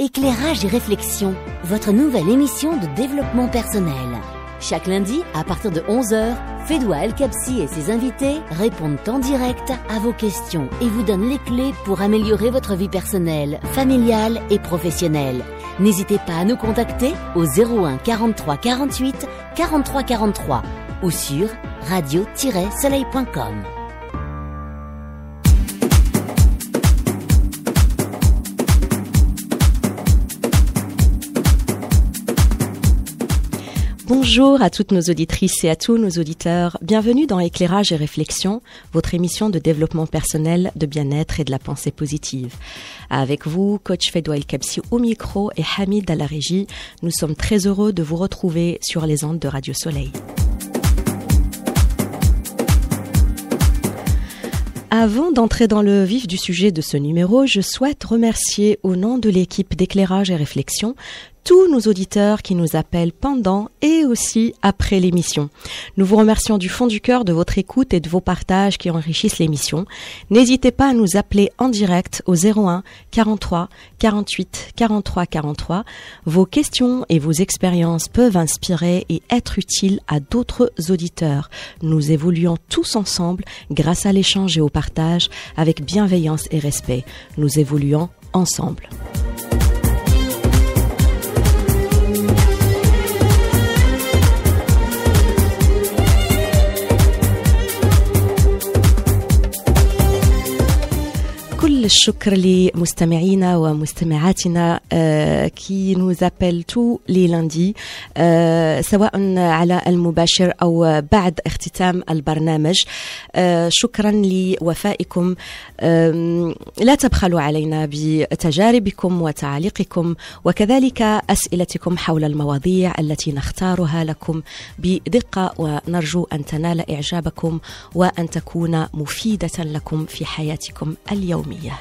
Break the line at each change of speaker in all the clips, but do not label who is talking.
Éclairage et réflexion, votre nouvelle émission de développement personnel. Chaque lundi, à partir de 11h, Fedwa El Kabsi et ses invités répondent en direct à vos questions et vous donnent les clés pour améliorer votre vie personnelle, familiale et professionnelle. N'hésitez pas à nous contacter au 01 43 48 43 43 ou sur radio-soleil.com.
Bonjour à toutes nos auditrices et à tous nos auditeurs. Bienvenue dans Éclairage et réflexion, votre émission de développement personnel, de bien-être et de la pensée positive. Avec vous, coach Fedwa El Kabsi au micro et Hamid à la régie, nous sommes très heureux de vous retrouver sur les ondes de Radio Soleil. Avant d'entrer dans le vif du sujet de ce numéro, je souhaite remercier au nom de l'équipe d'Éclairage et réflexion tous nos auditeurs qui nous appellent pendant et aussi après l'émission. Nous vous remercions du fond du cœur de votre écoute et de vos partages qui enrichissent l'émission. N'hésitez pas à nous appeler en direct au 01 43 48 43 43. Vos questions et vos expériences peuvent inspirer et être utiles à d'autres auditeurs. Nous évoluons tous ensemble grâce à l'échange et au partage avec bienveillance et respect. Nous évoluons ensemble. كل الشكر لمستمعينا ومستمعاتنا qui nous appellent tous les lundis سواء على المباشر أو بعد اختتام البرنامج. شكرا لوفائكم. لا تبخلوا علينا بتجاربكم وتعليقكم وكذلك أسئلتكم حول المواضيع التي نختارها لكم بدقة، ونرجو أن تنال إعجابكم وأن تكون مفيدة لكم في حياتكم اليومية.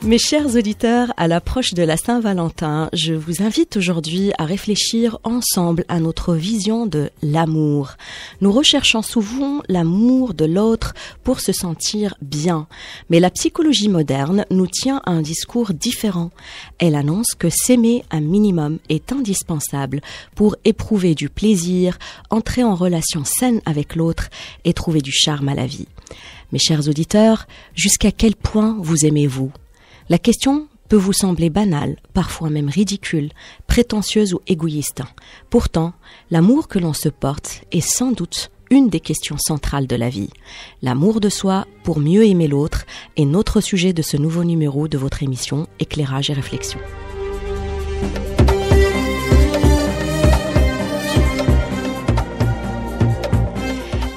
Mes chers auditeurs, à l'approche de la Saint-Valentin, je vous invite aujourd'hui à réfléchir ensemble à notre vision de l'amour. Nous recherchons souvent l'amour de l'autre pour se sentir bien, mais la psychologie moderne nous tient à un discours différent. Elle annonce que s'aimer un minimum est indispensable pour éprouver du plaisir, entrer en relation saine avec l'autre et trouver du charme à la vie. Mes chers auditeurs, jusqu'à quel point vous aimez-vous ? La question peut vous sembler banale, parfois même ridicule, prétentieuse ou égoïste. Pourtant, l'amour que l'on se porte est sans doute une des questions centrales de la vie. L'amour de soi pour mieux aimer l'autre est notre sujet de ce nouveau numéro de votre émission Éclairage et réflexion.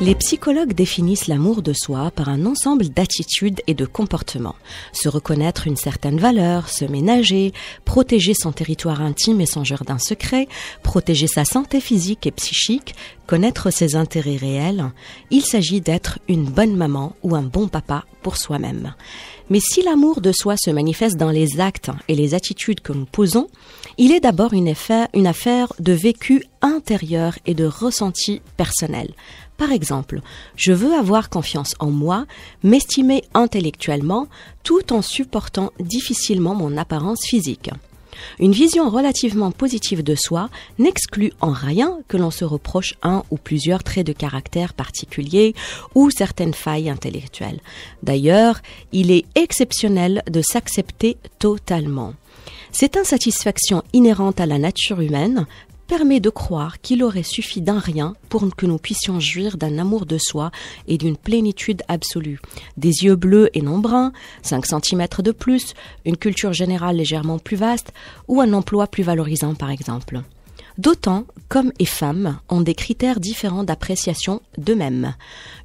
Les psychologues définissent l'amour de soi par un ensemble d'attitudes et de comportements. Se reconnaître une certaine valeur, se ménager, protéger son territoire intime et son jardin secret, protéger sa santé physique et psychique, connaître ses intérêts réels. Il s'agit d'être une bonne maman ou un bon papa pour soi-même. Mais si l'amour de soi se manifeste dans les actes et les attitudes que nous posons, il est d'abord une affaire de vécu intérieur et de ressenti personnel. Par exemple, je veux avoir confiance en moi, m'estimer intellectuellement, tout en supportant difficilement mon apparence physique. Une vision relativement positive de soi n'exclut en rien que l'on se reproche un ou plusieurs traits de caractère particuliers ou certaines failles intellectuelles. D'ailleurs, il est exceptionnel de s'accepter totalement. Cette insatisfaction inhérente à la nature humaine permet de croire qu'il aurait suffi d'un rien pour que nous puissions jouir d'un amour de soi et d'une plénitude absolue. Des yeux bleus et non bruns, 5 cm de plus, une culture générale légèrement plus vaste ou un emploi plus valorisant par exemple. D'autant qu'hommes et femmes ont des critères différents d'appréciation d'eux-mêmes.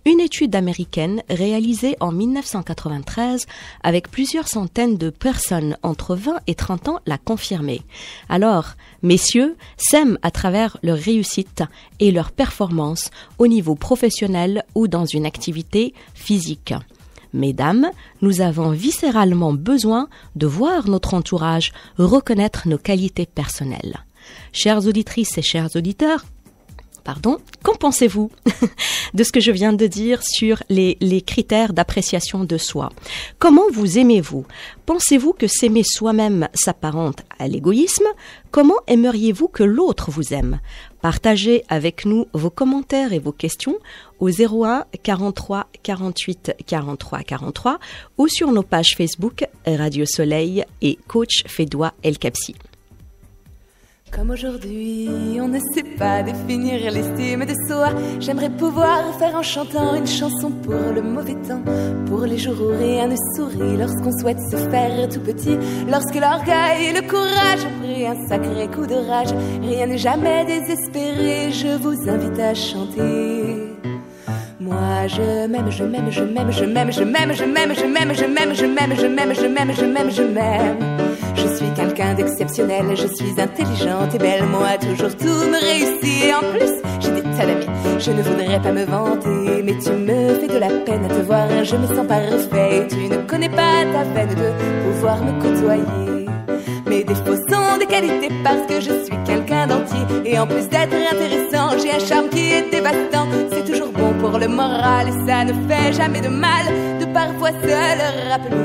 Une étude américaine réalisée en 1993 avec plusieurs centaines de personnes entre 20 et 30 ans l'a confirmé. Alors, messieurs s'aiment à travers leur réussite et leur performance au niveau professionnel ou dans une activité physique. Mesdames, nous avons viscéralement besoin de voir notre entourage reconnaître nos qualités personnelles. Chères auditrices et chers auditeurs, Qu'en pensez-vous de ce que je viens de dire sur les critères d'appréciation de soi? Comment vous aimez-vous? Pensez-vous que s'aimer soi-même s'apparente à l'égoïsme? Comment aimeriez-vous que l'autre vous aime? Partagez avec nous vos commentaires et vos questions au 01 43 48 43 43 ou sur nos pages Facebook Radio Soleil et Coach Fedwa El Kabsi.
Comme aujourd'hui, on ne sait pas définir l'estime de soi. J'aimerais pouvoir faire en chantant une chanson pour le mauvais temps, pour les jours où rien ne sourit, lorsqu'on souhaite se faire tout petit, lorsque l'orgueil et le courage ont pris un sacré coup de rage. Rien n'est jamais désespéré, je vous invite à chanter. Moi je m'aime, je m'aime, je m'aime, je m'aime, je m'aime, je m'aime, je m'aime, je m'aime, je m'aime, je m'aime, je m'aime, je m'aime, je m'aime. Je suis quelqu'un d'exceptionnel, je suis intelligente et belle, moi toujours tout me réussit. Et en plus, j'ai des tas d'amis, je ne voudrais pas me vanter, mais tu me fais de la peine à te voir, je me sens parfait. Tu ne connais pas ta peine de pouvoir me côtoyer. Mes défauts sont des qualités parce que je suis quelqu'un d'entier. Et en plus d'être intéressant, j'ai un charme qui est dévastant. C'est toujours bon pour le moral et ça ne fait jamais de mal de parfois se le rappeler.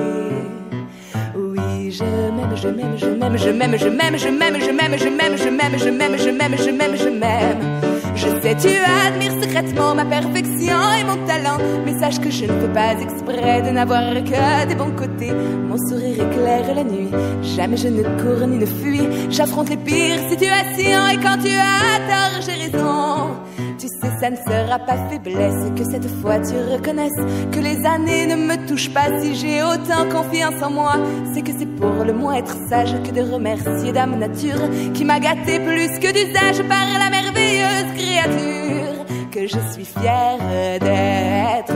Oui, je m'aime, je m'aime, je m'aime, je m'aime, je m'aime, je m'aime, je m'aime, je m'aime, je m'aime, je m'aime, je m'aime, je m'aime, je m'aime. Je sais, tu admires secrètement ma perfection et mon talent, mais sache que je ne fais pas exprès de n'avoir que des bons côtés. Mon sourire éclaire la nuit, jamais je ne cours ni ne fuis. J'affronte les pires situations et quand tu as tort, j'ai raison. Tu sais, ça ne sera pas faiblesse, que cette fois tu reconnaisses que les années ne me touchent pas. Si j'ai autant confiance en moi, c'est que c'est pour le moins être sage que de remercier Dame Nature qui m'a gâté plus que d'usage par la merveilleuse créature que je suis fière d'être.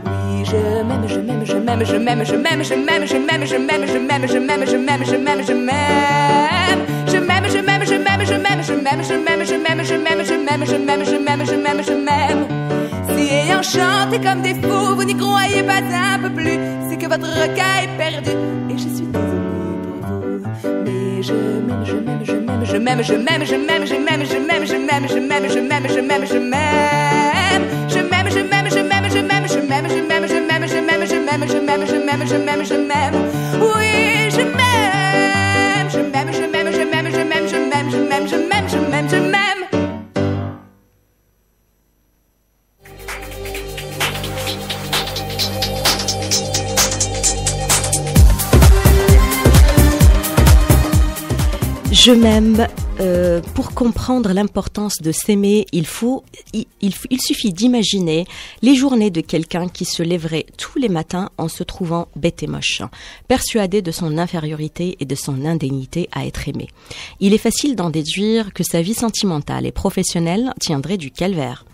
Oui, je m'aime, je m'aime, je m'aime, je m'aime, je m'aime, je m'aime, je m'aime, je m'aime, je m'aime, je m'aime, je m'aime, je m'aime, je m'aime. Je m'aime, je m'aime, je m'aime, je m'aime, je m'aime, je m'aime, je m'aime, je m'aime, je m'aime, je m'aime, je m'aime, je m'aime, je m'aime. Si ayant chanté comme des fous, vous n'y croyez pas un peu plus, c'est que votre requin est perdu et je suis désolée pour vous. Mais je m'aime, je m'aime, je m'aime, je m'aime, je m'aime, je m'aime, je m'aime, je m'aime, je m'aime, je m'aime, je m'aime, je m'aime, je m'aime. Je m'aime, je m'aime, je m'aime, je m'aime, je m'aime, je m'aime, je m'aime, je m'aime, je m'aime, je m'aime, je m'aime, je m'aime, je m'aime. Oui, je m'aime, je m'aime, je m'aime, je m'aime, je m'aime, je m'aime, je m'aime, je m'aime, je m'aime, je m'aime.
Je m'aime. Pour comprendre l'importance de s'aimer, il suffit d'imaginer les journées de quelqu'un qui se lèverait tous les matins en se trouvant bête et moche, persuadé de son infériorité et de son indignité à être aimé. Il est facile d'en déduire que sa vie sentimentale et professionnelle tiendrait du calvaire.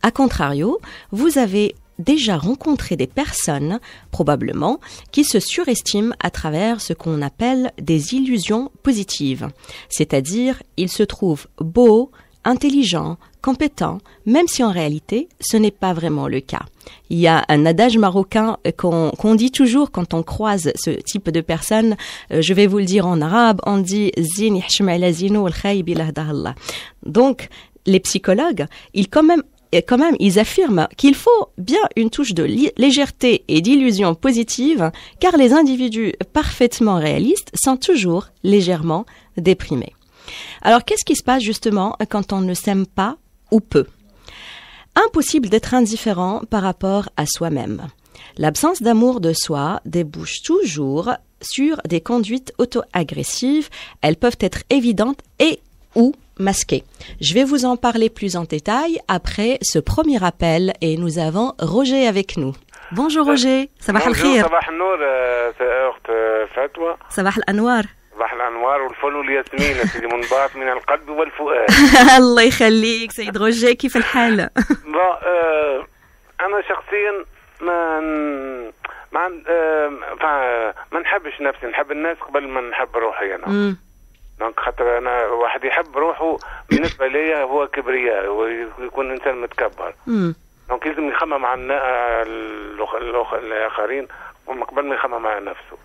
A contrario, vous avez déjà rencontré des personnes, probablement, qui se surestiment à travers ce qu'on appelle des illusions positives. C'est-à-dire, ils se trouvent beaux, intelligents, compétents, même si en réalité, ce n'est pas vraiment le cas. Il y a un adage marocain qu'on dit toujours quand on croise ce type de personnes. Je vais vous le dire en arabe, on dit « Zin yahshim ala zinu wal khayb ilahdah Allah ». Donc, les psychologues, ils affirment qu'il faut bien une touche de légèreté et d'illusion positive, car les individus parfaitement réalistes sont toujours légèrement déprimés. Alors, qu'est-ce qui se passe justement quand on ne s'aime pas ou peu? Impossible d'être indifférent par rapport à soi-même. L'absence d'amour de soi débouche toujours sur des conduites auto-agressives. Elles peuvent être évidentes et ou masqué. Je vais vous en parler plus en détail après ce premier appel et nous avons Roger avec nous. Bonjour Roger, صباح الخير.
صباح النور أخت فتوى.
صباح الأنوار.
صباح الأنوار والفل والياسمين سيدي منبعث من القلب والفؤاد.
الله يخليك سيد روجيه، كيف الحال؟
أنا شخصيا ما نحبش نفسي، نحب الناس قبل ما نحب روحي أنا. دونك خاطر انا واحد يحب روحه بالنسبه ليا هو كبرياء ويكون انسان متكبر. دونك لازم يخمم مع الاخرين قبل ما يخمم مع نفسه.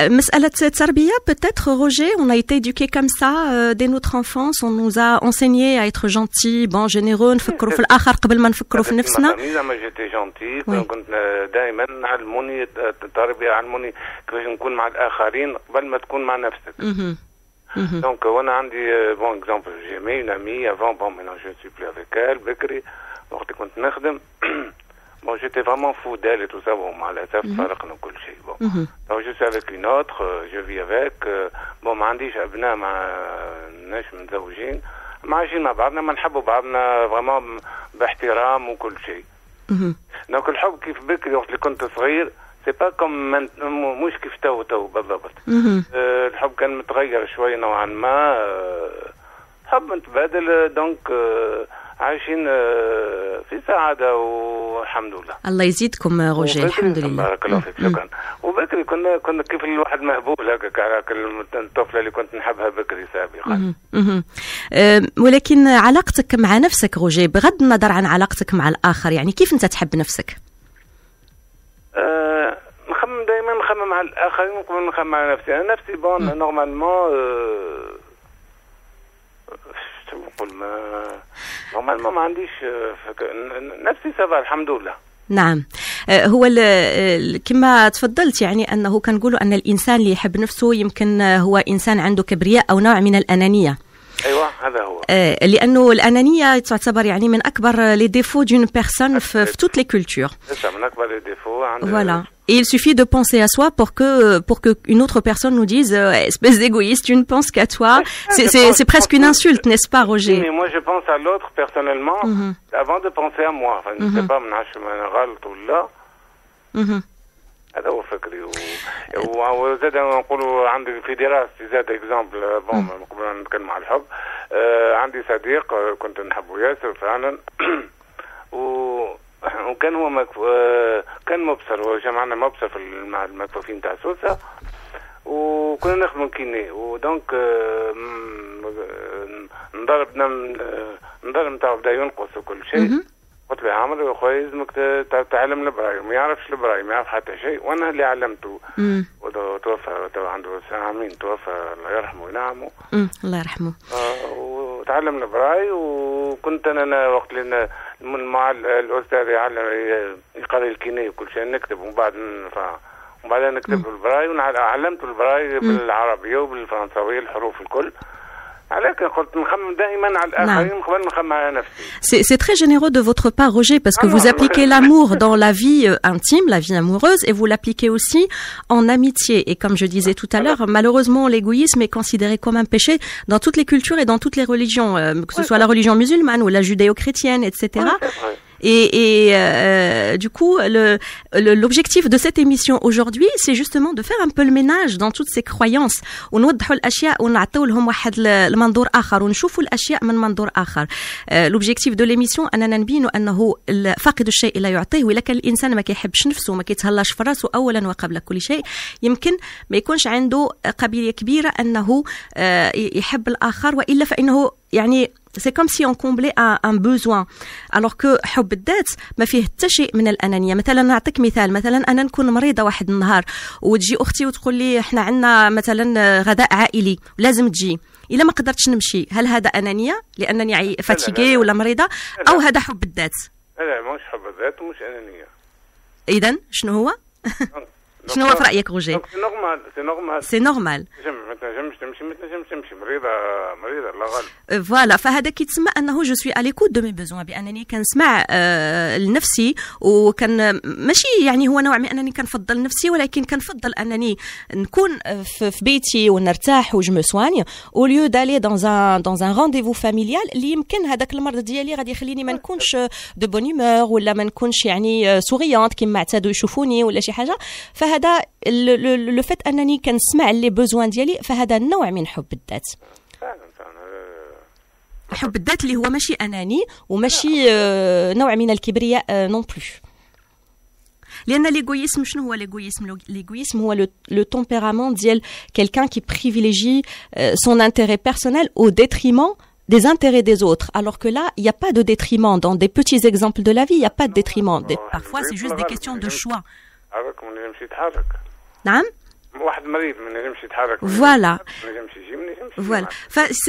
مسألة التربية, peut-être, Roger, on a été éduqué comme ça dès notre enfance, on nous a enseigné à être gentil, bon, généreux, نفكروا في الآخر قبل ما نفكروا في نفسنا.
ما جيتي جونتي كنت دائما علموني التربية, علموني كيفاش نكون مع الآخرين قبل ما تكون مع نفسك. Donc وانا عندي bon exemple, j'ai mis une amie avant, bon maintenant je ne suis plus avec elle, بكري وقت كنت نخدم. Bon, j'étais vraiment fou d'elle et tout ça. Bon, مع الأسف فرقنا كل شيء. Bon, donc je suis avec une autre, je vis avec. Bon, ما عنديش أبناء, ماناش متزوجين, ما عايشين مع بعضنا, ما نحبوا بعضنا vraiment باحترام وكل شيء. donc الحب كيف بكري وقت اللي كنت صغير, c'est pas comme مش كيف تو بالضبط. الحب كان متغير شوي نوعا ما, حب متبادل, donc عايشين في سعادة والحمد لله.
الله يزيدكم روجي, الحمد لله.
بارك الله فيك, شكرا. وبكري كنا كيف الواحد مهبول هكاك على الطفلة اللي كنت نحبها بكري سابقا.
ولكن علاقتك مع نفسك روجي, بغض النظر عن علاقتك مع الآخر, يعني كيف أنت تحب نفسك؟
نخمم دائما, نخمم على الآخرين قبل نخمم على نفسي. أنا نفسي بون نورمالمون نقول ما عنديش نفسي سبا الحمد لله.
نعم, هو كما تفضلت, يعني أنه كنقولوا أن الإنسان اللي يحب نفسه يمكن هو إنسان عنده كبرياء أو نوع من الأنانية.
أيوة, هذا هو.
لأنه الأنانية تعتبر يعني من أكبر les défauts d'une personne في toutes les cultures.
من أكبر les défauts.
Voilà. Et il suffit de penser à soi pour que une autre personne nous dise espèce d'égoïste, tu ne penses qu'à toi. C'est presque une insulte, n'est-ce pas, Roger?
Mais moi je pense à l'autre personnellement avant de penser à moi. Enfin, je ne sais pas, من غلط ولا. هذا هو فكري. وزاد نقولوا عندي في دراستي زاد اكزامبل, بون قبل نتكلم على الحب, عندي صديق كنت نحبه ياسر فعلا, وكان هو كان مبصر, وجمعنا مبصر مع المكفوفين تاع سوسة, وكنا نخدموا كيني, ودونك نضرب نتاعو بدا ينقص وكل شيء. قلت له عمرو يا خويا لازمك تعلم البرايم, ما يعرفش البرايم, ما يعرف حتى شيء, وانا اللي علمته. وتوفى عنده 9 عامين, توفى الله يرحمه وينعمه.
الله يرحمه.
وتعلم البراي, وكنت انا وقت اللي مع الاستاذ يقرا الكيني وكل شيء نكتب, وبعدين نكتب بالبراي, وعلمته البراي بالعربيه وبالفرنساويه الحروف الكل.
C'est très généreux de votre part, Roger, parce que vous appliquez l'amour dans la vie intime, la vie amoureuse, et vous l'appliquez aussi en amitié. Et comme je disais tout à l'heure, malheureusement, l'égoïsme est considéré comme un péché dans toutes les cultures et dans toutes les religions, que ce soit la religion musulmane ou la judéo-chrétienne, etc. Et du coup, l'objectif de cette émission aujourd'hui, c'est justement de faire un peu le ménage dans toutes ces croyances, ونوضحوا الأشياء ونعطيو لهم واحد المنظور آخر ونشوفوا الأشياء من منظور آخر. L'objectif de l'émission أننا نبينوا أنه فاقد الشيء لا يعطيه, وإلا كان الإنسان ما كيحبش نفسه وما كيتهلاش في راسه أولا وقبل كل شيء, يمكن ما يكونش عنده قابلية كبيرة أنه يحب الآخر, وإلا فإنه يعني c'est comme si on comblait un besoin, alors que حب الذات ما فيه حتى شيء من الأنانية. مثلا نعطيك مثال, مثلا أنا نكون مريضة واحد النهار وتجي أختي وتقول لي إحنا عندنا مثلا غداء عائلي لازم تجي, إلا ما قدرتش نمشي, هل هذا أنانية لأنني فاتيجي ولا مريضة, أو هذا حب الذات؟
لا, مش حب الذات ومش أنانية.
إذن شنو هو؟ شنو هو في رأيك روجي؟
سي نورمال.
فوالا, فهذا كيتسمى انه جو سوي على ليكوت دو مي بوزوان, بانني كنسمع لنفسي, وكان ماشي يعني هو نوع من انني كنفضل نفسي, ولكن كنفضل انني نكون في بيتي ونرتاح وجو مو سواني, او ليو دالي دون ان رونديفو فاميليال اللي يمكن هذاك المرض ديالي غادي يخليني ما نكونش دو بون هومور, ولا ما نكونش يعني سوريانت كيما اعتادوا يشوفوني ولا شي حاجه. فهذا لو فات انني كنسمع لي بوزوان ديالي, فهذا نوع من حب الذات. حب الذات اللي هو ماشي اناني وماشي نوع من الكبرياء نون بلوس. لان ليغويسم شنو هو ليغويسم؟ ليغويسم هو لو تمبيرامون ديال quelqu'un qui privilégie son intérêt personnel au détriment des intérêts des autres, alors que là il n'y a pas de détriment. Dans des petits exemples de la vie, il n'y a pas de détriment. Parfois c'est juste des questions de choix. نعم,
واحد مريض ما نجمش يتحرك.
Voilà.
ما نجمش يجي ما نجمش.
Voilà.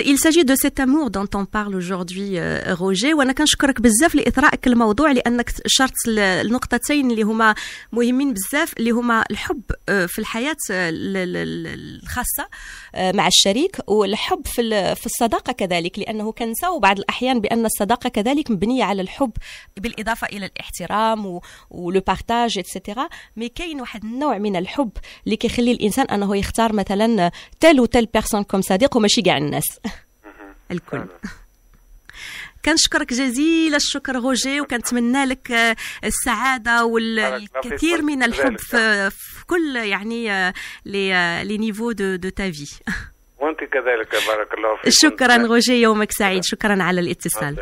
Il s'agit de cet amour dont on parle aujourd'hui, Roger. وانا كنشكرك بزاف لاثرائك الموضوع لانك شرت النقطتين اللي هما مهمين بزاف اللي هما الحب في الحياة الخاصة مع الشريك والحب في الصداقة كذلك لانه كنساو بعض الاحيان بان الصداقة كذلك مبنية على الحب بالاضافة الى الاحترام ولو بارتاج اتسيتيرا. مي كاين واحد النوع من الحب اللي كيخلي الانسان انه يختار مثلا تل وتل بيرسون كوم صديق وماشي كاع الناس الكل. كنشكرك جزيل الشكر روجي وكنتمنى لك السعاده والكثير من الحب في كل يعني لي نيفو دو تا في.
وانت كذلك بارك الله فيك.
شكرا روجي يومك سعيد. شكرا على الاتصال.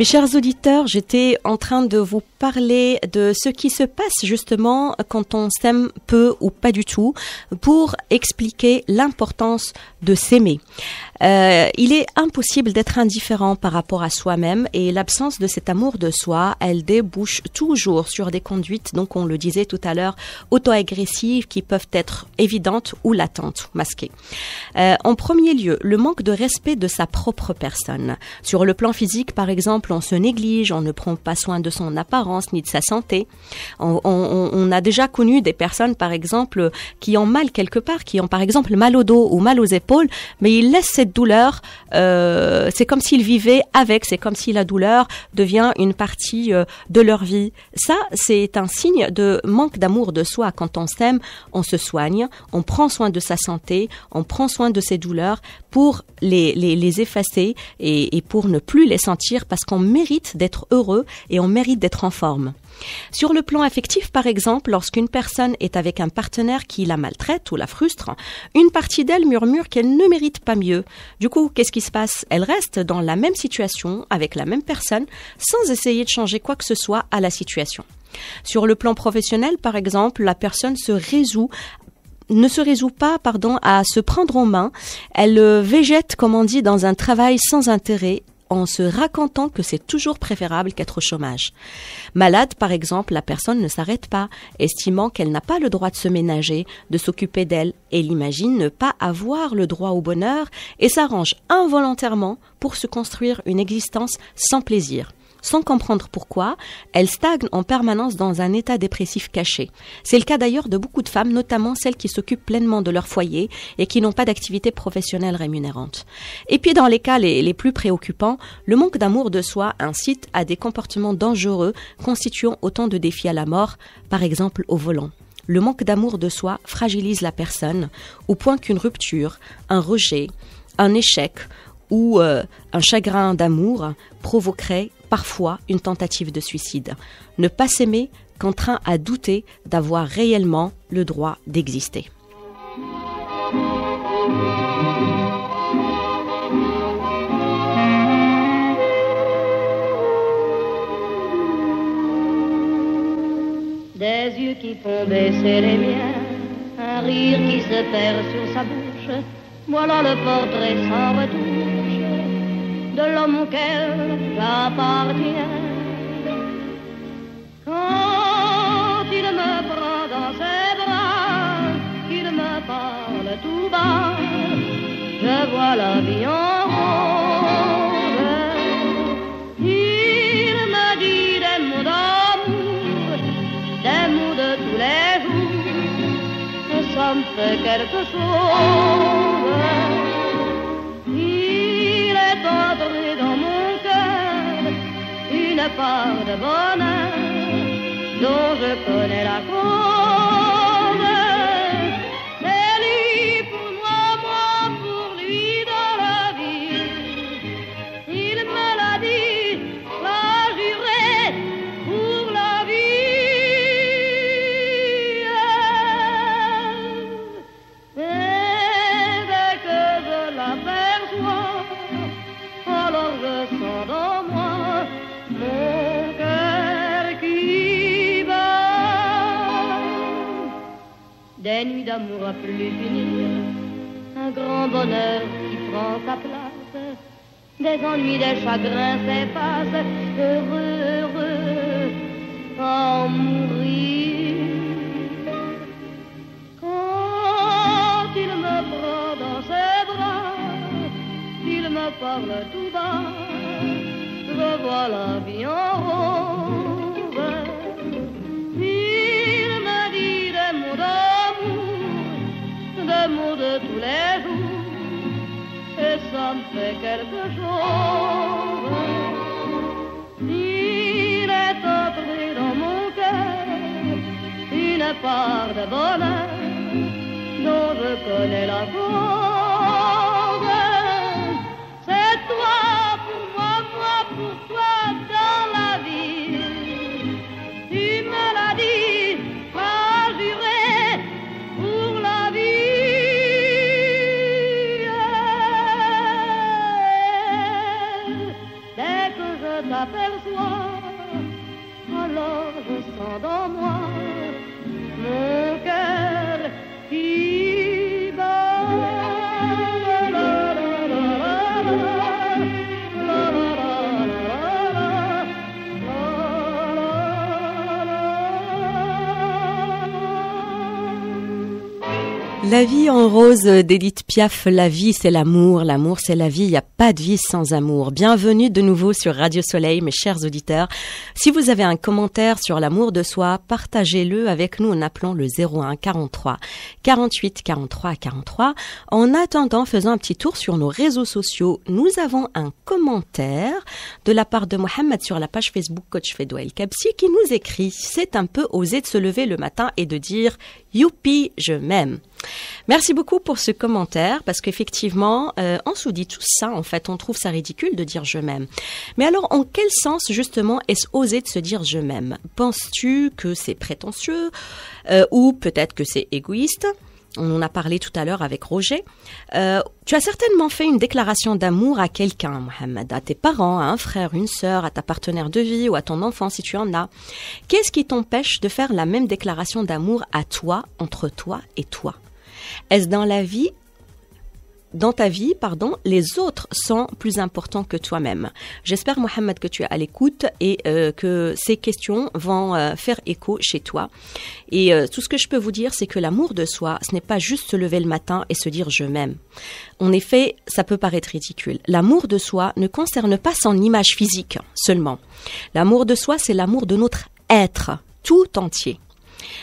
Mes chers auditeurs, j'étais en train de vous parler de ce qui se passe justement quand on s'aime peu ou pas du tout pour expliquer l'importance de s'aimer. Il est impossible d'être indifférent par rapport à soi-même et l'absence de cet amour de soi, elle débouche toujours sur des conduites, donc on le disait tout à l'heure, auto-agressives qui peuvent être évidentes ou latentes, masquées. En premier lieu, le manque de respect de sa propre personne. Sur le plan physique, par exemple, on se néglige, on ne prend pas soin de son apparence ni de sa santé. On a déjà connu des personnes, par exemple, qui ont mal quelque part, qui ont par exemple mal au dos ou mal aux épaules, mais ils laissent cette douleur, c'est comme s'ils vivaient avec, c'est comme si la douleur devient une partie de leur vie. Ça, c'est un signe de manque d'amour de soi. Quand on s'aime, on se soigne, on prend soin de sa santé, on prend soin de ses douleurs pour les effacer et pour ne plus les sentir parce qu'on mérite d'être heureux et on mérite d'être en forme. Sur le plan affectif, par exemple, lorsqu'une personne est avec un partenaire qui la maltraite ou la frustre, une partie d'elle murmure qu'elle ne mérite pas mieux. Du coup, qu'est-ce qui se passe? Elle reste dans la même situation, avec la même personne, sans essayer de changer quoi que ce soit à la situation. Sur le plan professionnel, par exemple, la personne ne se résout pas, à se prendre en main. Elle végète, comme on dit, dans un travail sans intérêt, en se racontant que c'est toujours préférable qu'être au chômage. Malade, par exemple, la personne ne s'arrête pas, estimant qu'elle n'a pas le droit de se ménager, de s'occuper d'elle. Elle imagine ne pas avoir le droit au bonheur et s'arrange involontairement pour se construire une existence sans plaisir. Sans comprendre pourquoi, elle stagne en permanence dans un état dépressif caché. C'est le cas d'ailleurs de beaucoup de femmes, notamment celles qui s'occupent pleinement de leur foyer et qui n'ont pas d'activité professionnelle rémunérante. Et puis dans les cas les plus préoccupants, le manque d'amour de soi incite à des comportements dangereux constituant autant de défis à la mort, par exemple au volant. Le manque d'amour de soi fragilise la personne au point qu'une rupture, un rejet, un échec ou un chagrin d'amour provoquerait parfois une tentative de suicide. Ne pas s'aimer contraint à douter d'avoir réellement le droit d'exister.
Des yeux qui font baisser les miens, un rire qui se perd sur sa bouche, voilà le portrait sans retouche de l'homme auquel j'appartiens. Quand il me prend dans ses bras, qu'il me parle tout bas, je vois la vie en rose. Il me dit des mots d'amour, des mots de tous les jours, et ça me fait quelque chose. Entré dans mon cœur une part de bonheur dont je connais la cause. C'est lui pour moi, moi pour lui dans la vie. Il me l'a dit, l'a juré pour la vie. Et dès que je l'aperçois, alors je sens dans moi mon cœur qui bat. Des nuits d'amour à plus finir, un grand bonheur qui prend sa place. des ennuis, des chagrins s'effacent, heureux, heureux, en mourir. Quand il me prend dans ses bras, il me parle tout bas, je vois la vie en rose. Il me dit des mots d'amour, des mots de tous les jours, et ça me fait quelque chose. Il est entré dans mon cœur une part de bonheur dont je connais la cause. C'est toi pour moi, moi pour toi dans la vie. Tu me l'as dit, m'as juré pour la vie. Dès que je t'aperçois, alors je sens dans moi mon cœur qui bat.
La vie en rose d'Édith Piaf, la vie c'est l'amour c'est la vie, il n'y a pas de vie sans amour. Bienvenue de nouveau sur Radio Soleil, mes chers auditeurs. Si vous avez un commentaire sur l'amour de soi, partagez-le avec nous en appelant le 01 43 48 43 43. En attendant, faisons un petit tour sur nos réseaux sociaux. Nous avons un commentaire de la part de Mohamed sur la page Facebook Coach Fedwa El Kabsi qui nous écrit « C'est un peu osé de se lever le matin et de dire « Youpi, je m'aime ». Merci beaucoup pour ce commentaire parce qu'effectivement, on se dit tout ça, en fait, on trouve ça ridicule de dire je m'aime. Mais alors, en quel sens justement est-ce osé de se dire je m'aime? Penses-tu que c'est prétentieux ou peut-être que c'est égoïste? On en a parlé tout à l'heure avec Roger. Tu as certainement fait une déclaration d'amour à quelqu'un, Mohamed, à tes parents, à un frère, une sœur, à ta partenaire de vie ou à ton enfant si tu en as. Qu'est-ce qui t'empêche de faire la même déclaration d'amour à toi, entre toi et toi? Est-ce dans ta vie, les autres sont plus importants que toi-même? J'espère, Mohamed, que tu es à l'écoute et que ces questions vont faire écho chez toi. Et tout ce que je peux vous dire, c'est que l'amour de soi, ce n'est pas juste se lever le matin et se dire « je m'aime ». En effet, ça peut paraître ridicule. L'amour de soi ne concerne pas son image physique seulement. L'amour de soi, c'est l'amour de notre être tout entier.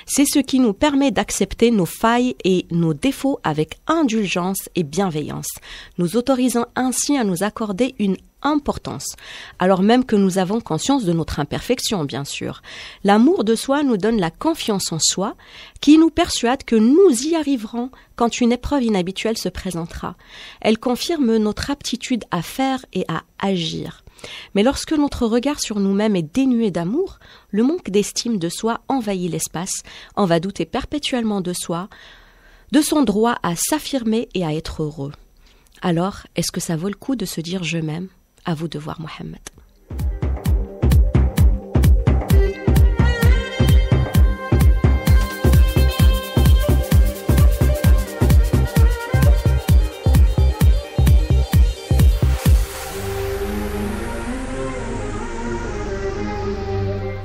C'est ce qui nous permet d'accepter nos failles et nos défauts avec indulgence et bienveillance, nous autorisant ainsi à nous accorder une importance, alors même que nous avons conscience de notre imperfection, bien sûr. L'amour de soi nous donne la confiance en soi, qui nous persuade que nous y arriverons quand une épreuve inhabituelle se présentera. Elle confirme notre aptitude à faire et à agir. Mais lorsque notre regard sur nous-mêmes est dénué d'amour, le manque d'estime de soi envahit l'espace, on va douter perpétuellement de soi, de son droit à s'affirmer et à être heureux. Alors, est-ce que ça vaut le coup de se dire « je m'aime » ? À vous de voir, Mohamed.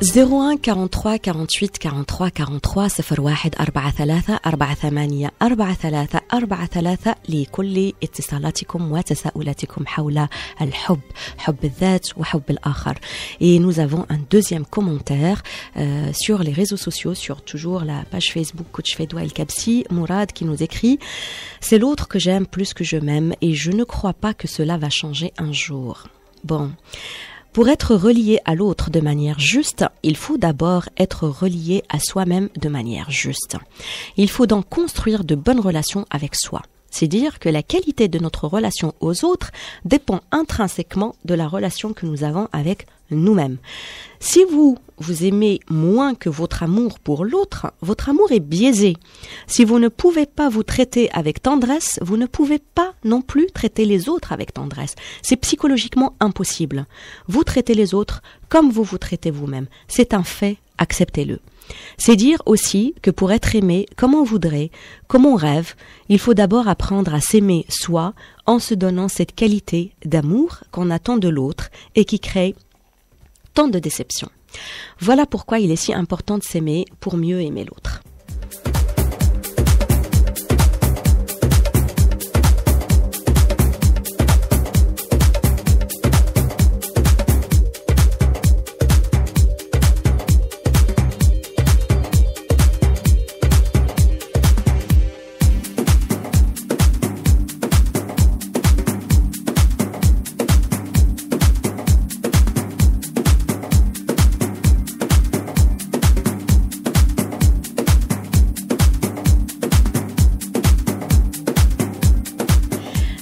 01 43 48 43 43 01 43 48 43 43 لكل اتصالاتكم وتساؤلاتكم حول الحب حب الذات وحب الآخر. Et nous avons un deuxième commentaire sur les réseaux sociaux, sur toujours la page Facebook Coach Fedwa El Kabsi, Mourad qui nous écrit « C'est l'autre que j'aime plus que je m'aime et je ne crois pas que cela va changer un jour. » Bon. Pour être relié à l'autre de manière juste, il faut d'abord être relié à soi-même de manière juste. Il faut donc construire de bonnes relations avec soi. C'est dire que la qualité de notre relation aux autres dépend intrinsèquement de la relation que nous avons avec nous-mêmes. Si vous aimez moins que votre amour pour l'autre, votre amour est biaisé. Si vous ne pouvez pas vous traiter avec tendresse, vous ne pouvez pas non plus traiter les autres avec tendresse. C'est psychologiquement impossible. Vous traitez les autres comme vous vous traitez vous-même. C'est un fait, acceptez-le. C'est dire aussi que pour être aimé comme on voudrait, comme on rêve, il faut d'abord apprendre à s'aimer soi en se donnant cette qualité d'amour qu'on attend de l'autre et qui crée tant de déceptions. Voilà pourquoi il est si important de s'aimer pour mieux aimer l'autre.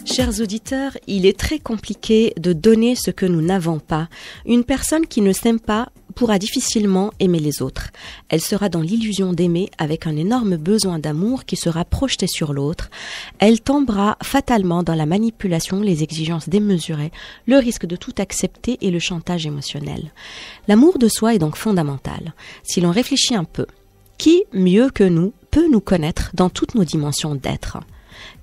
Chers auditeurs, il est très compliqué de donner ce que nous n'avons pas. Une personne qui ne s'aime pas pourra difficilement aimer les autres. Elle sera dans l'illusion d'aimer avec un énorme besoin d'amour qui sera projeté sur l'autre. Elle tombera fatalement dans la manipulation, les exigences démesurées, le risque de tout accepter et le chantage émotionnel. L'amour de soi est donc fondamental. Si l'on réfléchit un peu, qui mieux que nous peut nous connaître dans toutes nos dimensions d'être ?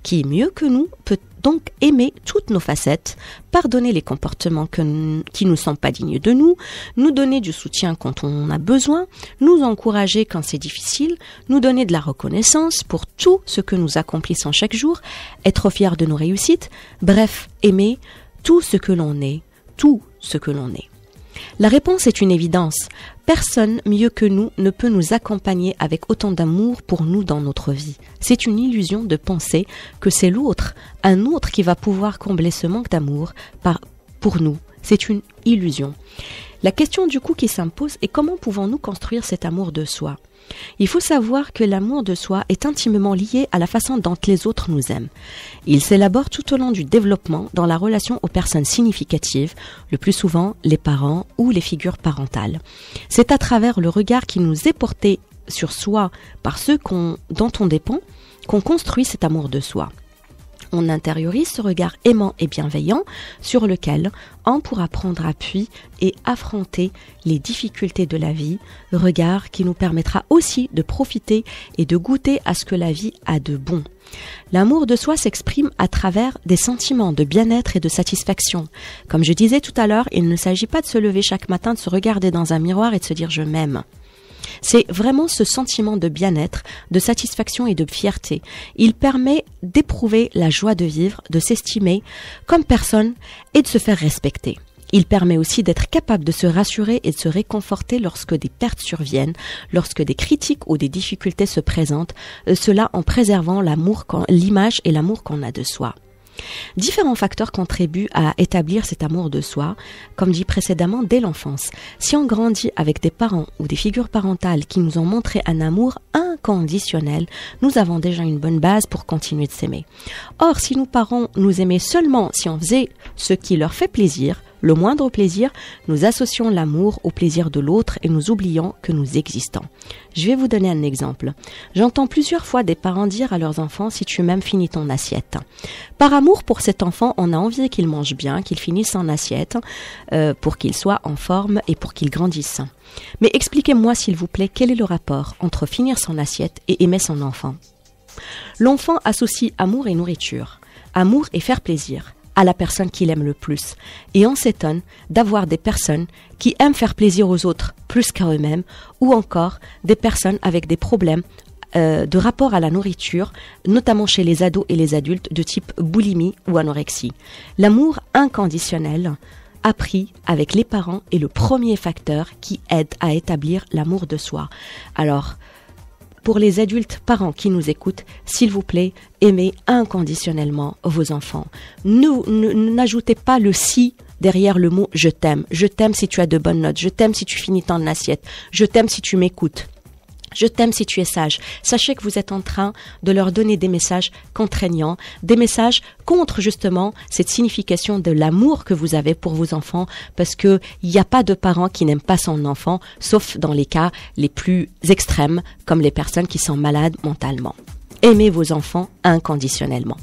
Qui mieux que nous peut donc aimer toutes nos facettes, pardonner les comportements qui ne sont pas dignes de nous donner du soutien quand on a besoin, nous encourager quand c'est difficile, nous donner de la reconnaissance pour tout ce que nous accomplissons chaque jour, être fiers de nos réussites, bref, aimer tout ce que l'on est, tout ce que l'on est. La réponse est une évidence. Personne mieux que nous ne peut nous accompagner avec autant d'amour pour nous dans notre vie. C'est une illusion de penser que c'est l'autre, un autre qui va pouvoir combler ce manque d'amour pour nous. C'est une illusion. La question du coup qui s'impose est comment pouvons-nous construire cet amour de soi ? Il faut savoir que l'amour de soi est intimement lié à la façon dont les autres nous aiment. Il s'élabore tout au long du développement dans la relation aux personnes significatives, le plus souvent les parents ou les figures parentales. C'est à travers le regard qui nous est porté sur soi par ceux dont on dépend qu'on construit cet amour de soi. On intériorise ce regard aimant et bienveillant sur lequel on pourra prendre appui et affronter les difficultés de la vie, regard qui nous permettra aussi de profiter et de goûter à ce que la vie a de bon. L'amour de soi s'exprime à travers des sentiments de bien-être et de satisfaction. Comme je disais tout à l'heure, il ne s'agit pas de se lever chaque matin, de se regarder dans un miroir et de se dire « je m'aime ». C'est vraiment ce sentiment de bien-être, de satisfaction et de fierté. Il permet d'éprouver la joie de vivre, de s'estimer comme personne et de se faire respecter. Il permet aussi d'être capable de se rassurer et de se réconforter lorsque des pertes surviennent, lorsque des critiques ou des difficultés se présentent, cela en préservant l'image et l'amour qu'on a de soi. Différents facteurs contribuent à établir cet amour de soi, comme dit précédemment, dès l'enfance. Si on grandit avec des parents ou des figures parentales qui nous ont montré un amour inconditionnel, nous avons déjà une bonne base pour continuer de s'aimer. Or, si nos parents nous aimaient seulement si on faisait ce qui leur fait plaisir, le moindre plaisir, nous associons l'amour au plaisir de l'autre et nous oublions que nous existons. Je vais vous donner un exemple. J'entends plusieurs fois des parents dire à leurs enfants « si tu m'aimes, finis ton assiette ». Par amour pour cet enfant, on a envie qu'il mange bien, qu'il finisse son assiette, pour qu'il soit en forme et pour qu'il grandisse. Mais expliquez-moi s'il vous plaît, quel est le rapport entre finir son assiette et aimer son enfant ? L'enfant associe amour et nourriture, amour et faire plaisir à la personne qu'il aime le plus. Et on s'étonne d'avoir des personnes qui aiment faire plaisir aux autres plus qu'à eux-mêmes, ou encore des personnes avec des problèmes de rapport à la nourriture, notamment chez les ados et les adultes de type boulimie ou anorexie. L'amour inconditionnel appris avec les parents est le premier facteur qui aide à établir l'amour de soi. Alors, pour les adultes parents qui nous écoutent, s'il vous plaît, aimez inconditionnellement vos enfants. N'ajoutez pas le « si » derrière le mot « je t'aime ». Je t'aime si tu as de bonnes notes. Je t'aime si tu finis ton assiette. Je t'aime si tu m'écoutes. Je t'aime si tu es sage. Sachez que vous êtes en train de leur donner des messages contraignants, des messages contre justement cette signification de l'amour que vous avez pour vos enfants, parce que il n'y a pas de parent qui n'aime pas son enfant, sauf dans les cas les plus extrêmes, comme les personnes qui sont malades mentalement. Aimez vos enfants inconditionnellement.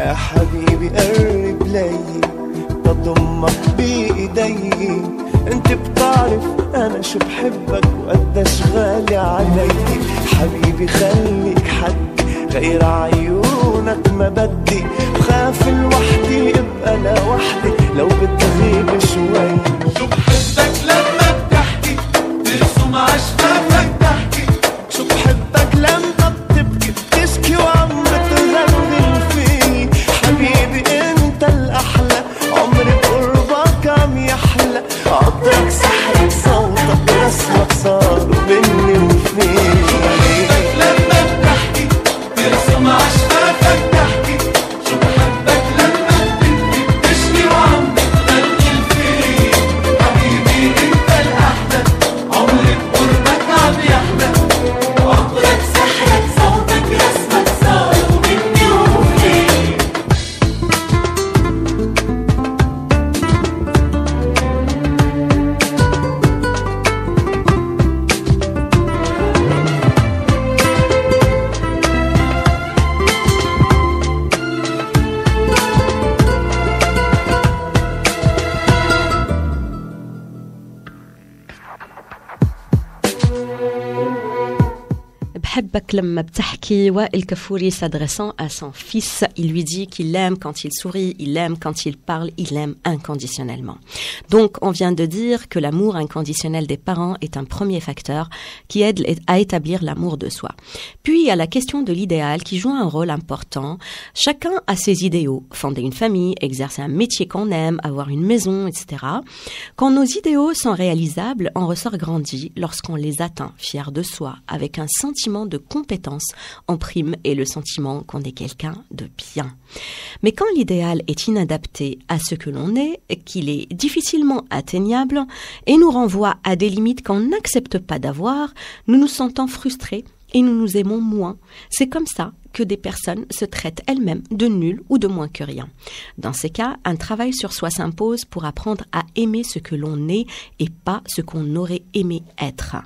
يا حبيبي قرب لي بضمك بإيدي، انت بتعرف انا شو بحبك وقديش غالي علي. حبيبي خليك حد غير عيونك ما بدي، بخاف لوحدي ابقى لوحدي لو بتغيب شوي.
شو بحبك لما بتحكي ترسم عشفافك تحكي،
شو بحبك لما بتبكي بتشكي وعم بتغني فيه. حبيبي انت الاحلى عمري بقربك عم يحلى، عطرك سحرك صوتك رسمك صاروا مني وفيه.
شو بحبك لما بتحكي ترسم عشفافك تحكي، شو بحبك لما بتبكي بتشكي وعم بتغني فيه. حبيبي انت الاحلى عمري بقربك عم يحلى، عطرك سحرك صوتك رسمك صاروا مني وفيه.
بحبك لما بتحكي. Wael Kaffouri s'adressant à son fils, il lui dit qu'il l'aime quand il sourit, il l'aime quand il parle, il l'aime inconditionnellement. Donc, on vient de dire que l'amour inconditionnel des parents est un premier facteur qui aide à établir l'amour de soi. Puis, il y a la question de l'idéal qui joue un rôle important. Chacun a ses idéaux. Fonder une famille, exercer un métier qu'on aime, avoir une maison, etc. Quand nos idéaux sont réalisables, on ressort grandi lorsqu'on les atteint, fier de soi, avec un sentiment de compétence en prime et le sentiment qu'on est quelqu'un de bien. Mais quand l'idéal est inadapté à ce que l'on est, qu'il est difficilement atteignable et nous renvoie à des limites qu'on n'accepte pas d'avoir, nous nous sentons frustrés et nous nous aimons moins. C'est comme ça que des personnes se traitent elles-mêmes de nulles ou de moins que rien. Dans ces cas, un travail sur soi s'impose pour apprendre à aimer ce que l'on est et pas ce qu'on aurait aimé être.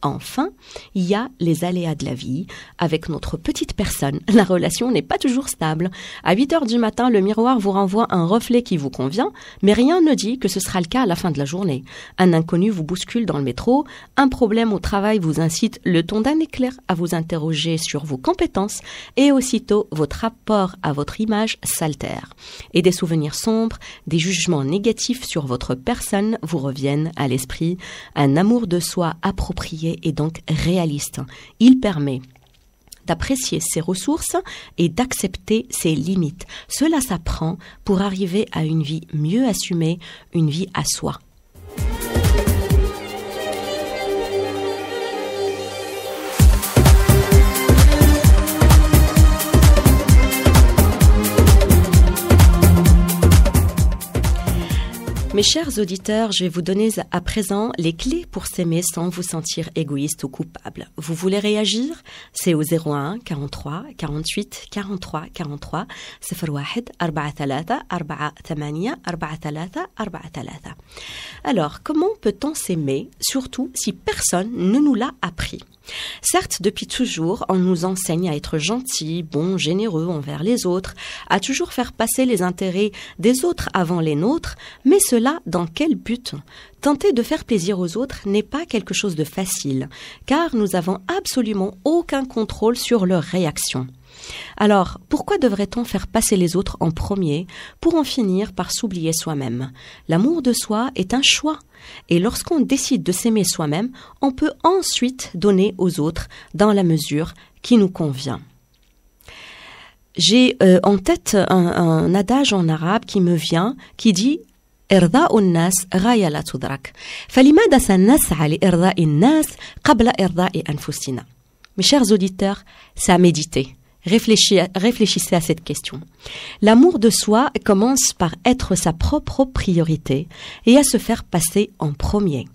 Enfin, il y a les aléas de la vie. Avec notre petite personne, la relation n'est pas toujours stable. À 8 heures du matin, le miroir vous renvoie un reflet qui vous convient, mais rien ne dit que ce sera le cas à la fin de la journée. Un inconnu vous bouscule dans le métro, un problème au travail vous incite le ton d'un éclair à vous interroger sur vos compétences et aussitôt votre rapport à votre image s'altère. Et des souvenirs sombres, des jugements négatifs sur votre personne vous reviennent à l'esprit. Un amour de soi approprié et donc réaliste. Il permet d'apprécier ses ressources et d'accepter ses limites. Cela s'apprend pour arriver à une vie mieux assumée, une vie à soi. Mes chers auditeurs, je vais vous donner à présent les clés pour s'aimer sans vous sentir égoïste ou coupable. Vous voulez réagir? C'est au 01 43 48 43 43 01 43 48 43. Alors, comment peut-on s'aimer, surtout si personne ne nous l'a appris? Certes, depuis toujours, on nous enseigne à être gentil, bon, généreux envers les autres, à toujours faire passer les intérêts des autres avant les nôtres, mais cela, dans quel but? Tenter de faire plaisir aux autres n'est pas quelque chose de facile, car nous avons absolument aucun contrôle sur leurs réactions. Alors, pourquoi devrait-on faire passer les autres en premier pour en finir par s'oublier soi-même? L'amour de soi est un choix. Et lorsqu'on décide de s'aimer soi-même, on peut ensuite donner aux autres dans la mesure qui nous convient. J'ai en tête un adage en arabe qui me vient, qui dit إرضاء الناس غاية لا تدرك فلماذا سنسعى لإرضاء الناس قبل إرضاء أنفسنا? Mes chers auditeurs, c'est à méditer. Réfléchissez à cette question. L'amour de soi commence par être sa propre priorité et à se faire passer en premier.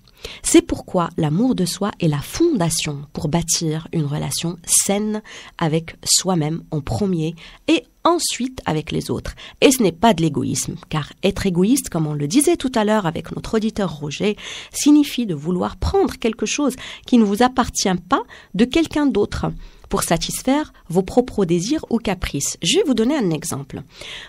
C'est pourquoi l'amour de soi est la fondation pour bâtir une relation saine avec soi-même en premier et ensuite avec les autres. Et ce n'est pas de l'égoïsme, car être égoïste, comme on le disait tout à l'heure avec notre auditeur Roger, signifie de vouloir prendre quelque chose qui ne vous appartient pas de quelqu'un d'autre. pour satisfaire vos propres désirs ou caprices. Je vais vous donner un exemple.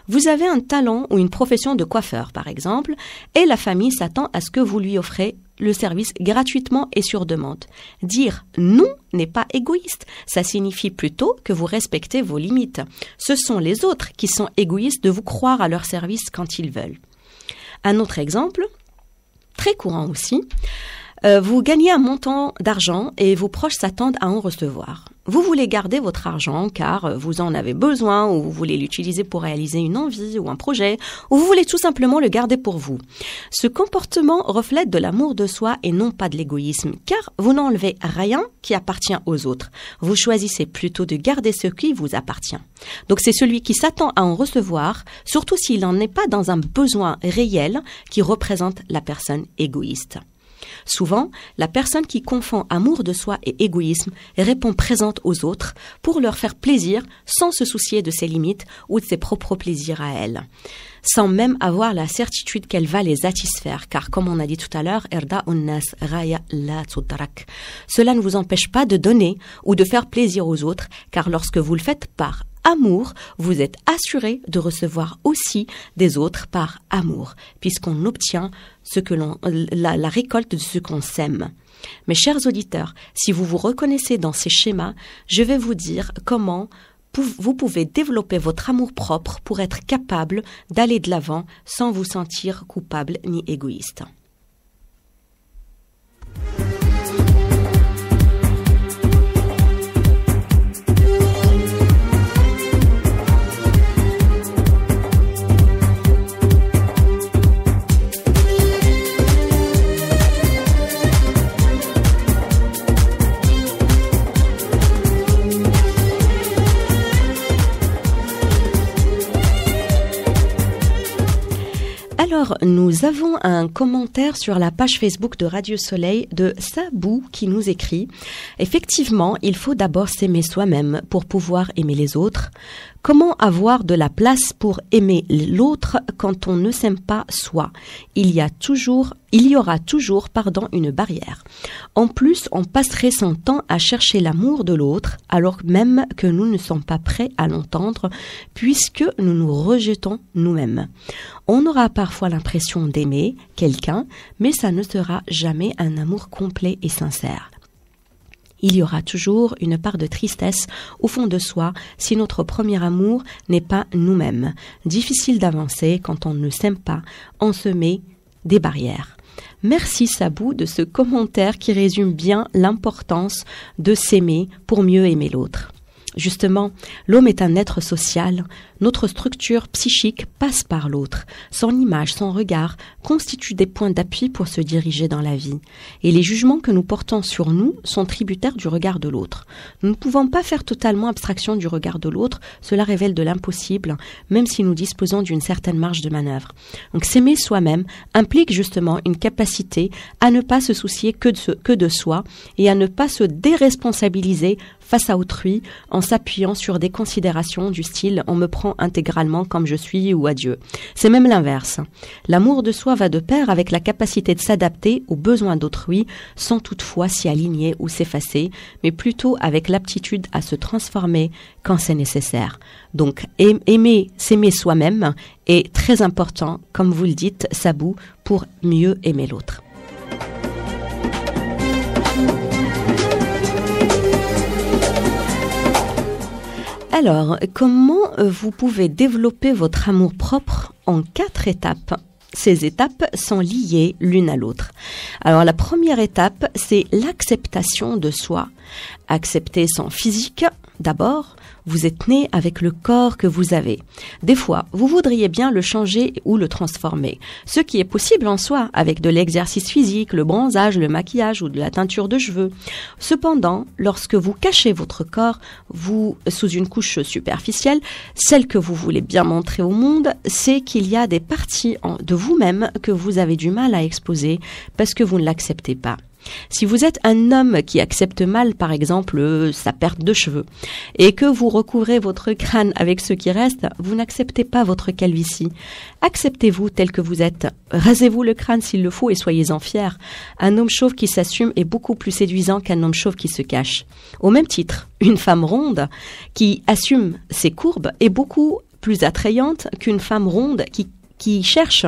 Vous avez un talent ou une profession de coiffeur, par exemple, et la famille s'attend à ce que vous lui offrez le service gratuitement et sur demande. Dire non n'est pas égoïste. Ça signifie plutôt que vous respectez vos limites. Ce sont les autres qui sont égoïstes de vous croire à leur service quand ils veulent. Un autre exemple, très courant aussi, vous gagnez un montant d'argent et vos proches s'attendent à en recevoir. Vous voulez garder votre argent car vous en avez besoin ou vous voulez l'utiliser pour réaliser une envie ou un projet ou vous voulez tout simplement le garder pour vous. Ce comportement reflète de l'amour de soi et non pas de l'égoïsme car vous n'enlevez rien qui appartient aux autres. Vous choisissez plutôt de garder ce qui vous appartient. Donc c'est celui qui s'attend à en recevoir, surtout s'il n'en est pas dans un besoin réel qui représente la personne égoïste. Souvent, la personne qui confond amour de soi et égoïsme répond présente aux autres pour leur faire plaisir sans se soucier de ses limites ou de ses propres plaisirs à elle, sans même avoir la certitude qu'elle va les satisfaire, car comme on a dit tout à l'heure, cela ne vous empêche pas de donner ou de faire plaisir aux autres, car lorsque vous le faites par amour, vous êtes assuré de recevoir aussi des autres par amour, puisqu'on obtient la récolte de ce qu'on sème. Mes chers auditeurs, si vous vous reconnaissez dans ces schémas, je vais vous dire comment vous pouvez développer votre amour propre pour être capable d'aller de l'avant sans vous sentir coupable ni égoïste. Alors, nous avons un commentaire sur la page Facebook de Radio Soleil de Sabou qui nous écrit « Effectivement, il faut d'abord s'aimer soi-même pour pouvoir aimer les autres. Comment avoir de la place pour aimer l'autre quand on ne s'aime pas soi ? Il y aura toujours une barrière. En plus, on passerait son temps à chercher l'amour de l'autre alors même que nous ne sommes pas prêts à l'entendre puisque nous nous rejetons nous-mêmes. On aura parfois l'impression d'aimer quelqu'un, mais ça ne sera jamais un amour complet et sincère. Il y aura toujours une part de tristesse au fond de soi si notre premier amour n'est pas nous-mêmes. Difficile d'avancer quand on ne s'aime pas, on se met des barrières. Merci Sabou de ce commentaire qui résume bien l'importance de s'aimer pour mieux aimer l'autre. Justement, l'homme est un être social. Notre structure psychique passe par l'autre. Son image, son regard constituent des points d'appui pour se diriger dans la vie. Et les jugements que nous portons sur nous sont tributaires du regard de l'autre. Nous ne pouvons pas faire totalement abstraction du regard de l'autre. Cela révèle de l'impossible, même si nous disposons d'une certaine marge de manœuvre. Donc s'aimer soi-même implique justement une capacité à ne pas se soucier que de soi et à ne pas se déresponsabiliser face à autrui en s'appuyant sur des considérations du style « on me prend intégralement comme je suis » ou « adieu ». C'est même l'inverse. L'amour de soi va de pair avec la capacité de s'adapter aux besoins d'autrui sans toutefois s'y aligner ou s'effacer, mais plutôt avec l'aptitude à se transformer quand c'est nécessaire. Donc s'aimer soi-même est très important, comme vous le dites, Sabou, pour mieux aimer l'autre. Alors, comment vous pouvez développer votre amour propre en 4 étapes ? Ces étapes sont liées l'une à l'autre. Alors, la première étape, c'est l'acceptation de soi. Accepter son physique, d'abord. Vous êtes né avec le corps que vous avez. Des fois, vous voudriez bien le changer ou le transformer, ce qui est possible en soi avec de l'exercice physique, le bronzage, le maquillage ou de la teinture de cheveux. Cependant, lorsque vous cachez votre corps sous une couche superficielle, celle que vous voulez bien montrer au monde, c'est qu'il y a des parties de vous-même que vous avez du mal à exposer parce que vous ne l'acceptez pas. Si vous êtes un homme qui accepte mal, par exemple, sa perte de cheveux, et que vous recouvrez votre crâne avec ce qui reste, vous n'acceptez pas votre calvitie. Acceptez-vous tel que vous êtes. Rasez-vous le crâne s'il le faut et soyez-en fiers. Un homme chauve qui s'assume est beaucoup plus séduisant qu'un homme chauve qui se cache. Au même titre, une femme ronde qui assume ses courbes est beaucoup plus attrayante qu'une femme ronde qui cherche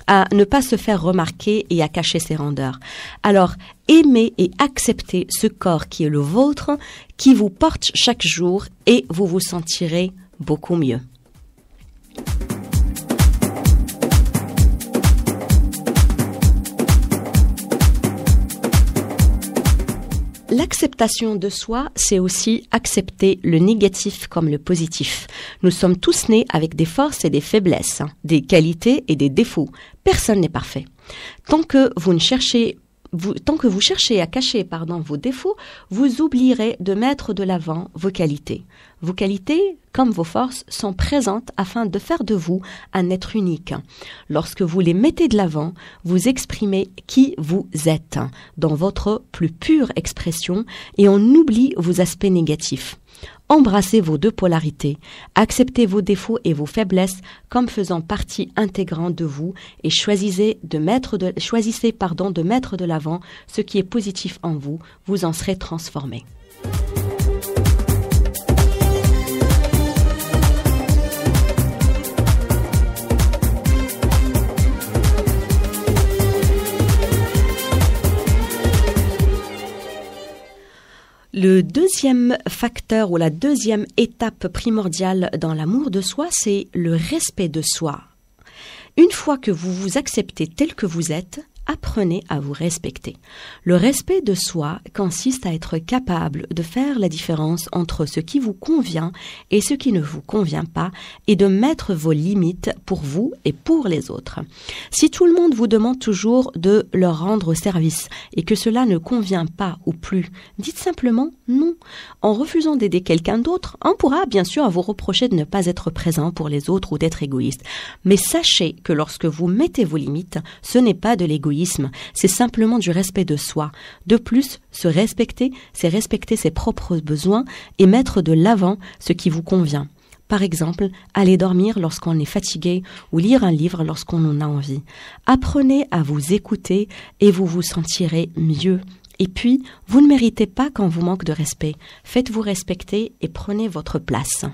à ne pas se faire remarquer et à cacher ses rondeurs. Alors, aimez et acceptez ce corps qui est le vôtre, qui vous porte chaque jour et vous vous sentirez beaucoup mieux. L'acceptation de soi, c'est aussi accepter le négatif comme le positif. Nous sommes tous nés avec des forces et des faiblesses, des qualités et des défauts. Personne n'est parfait. Tant que vous cherchez à cacher vos défauts, vous oublierez de mettre de l'avant vos qualités. Vos qualités, comme vos forces, sont présentes afin de faire de vous un être unique. Lorsque vous les mettez de l'avant, vous exprimez qui vous êtes dans votre plus pure expression et on oublie vos aspects négatifs. Embrassez vos deux polarités, acceptez vos défauts et vos faiblesses comme faisant partie intégrante de vous et choisissez de mettre de l'avant ce qui est positif en vous, vous en serez transformé. Le deuxième facteur ou la deuxième étape primordiale dans l'amour de soi, c'est le respect de soi. Une fois que vous vous acceptez tel que vous êtes, apprenez à vous respecter. Le respect de soi consiste à être capable de faire la différence entre ce qui vous convient et ce qui ne vous convient pas et de mettre vos limites pour vous et pour les autres. Si tout le monde vous demande toujours de leur rendre service et que cela ne convient pas ou plus, dites simplement non. En refusant d'aider quelqu'un d'autre, on pourra bien sûr vous reprocher de ne pas être présent pour les autres ou d'être égoïste. Mais sachez que lorsque vous mettez vos limites, ce n'est pas de l'égoïsme. C'est simplement du respect de soi. De plus, se respecter, c'est respecter ses propres besoins et mettre de l'avant ce qui vous convient. Par exemple, aller dormir lorsqu'on est fatigué ou lire un livre lorsqu'on en a envie. Apprenez à vous écouter et vous vous sentirez mieux. Et puis, vous ne méritez pas qu'on vous manque de respect. Faites-vous respecter et prenez votre place.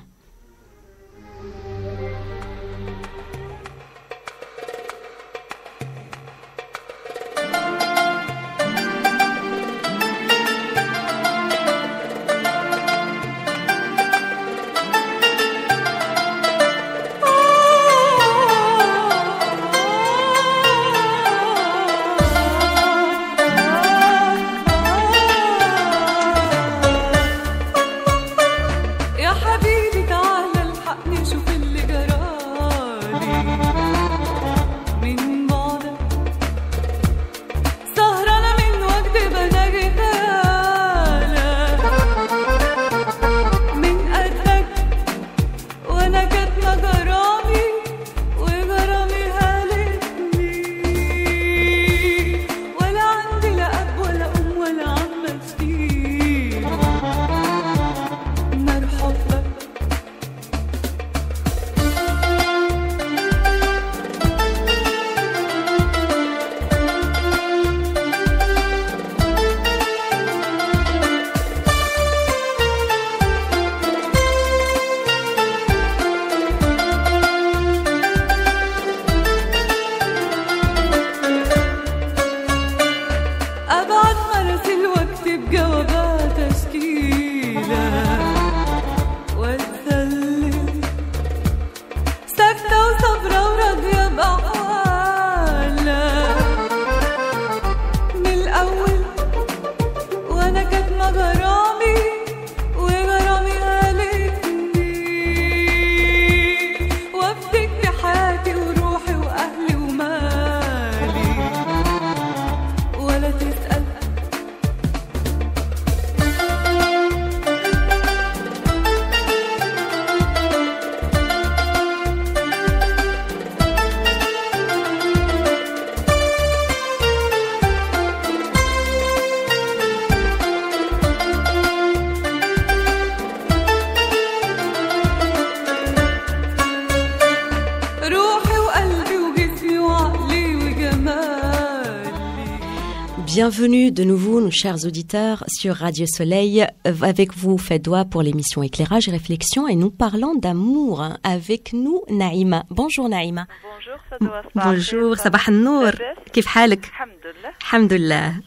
Bienvenue de nouveau, nos chers auditeurs, sur Radio Soleil. Avec vous, Fedwa, pour l'émission Éclairage et Réflexion. Et nous parlons d'amour. Avec nous, Naïma. Bonjour, Naïma.
Bonjour, Fedwa.
Bonjour, صباح النور. كيف حالك؟ الحمد لله.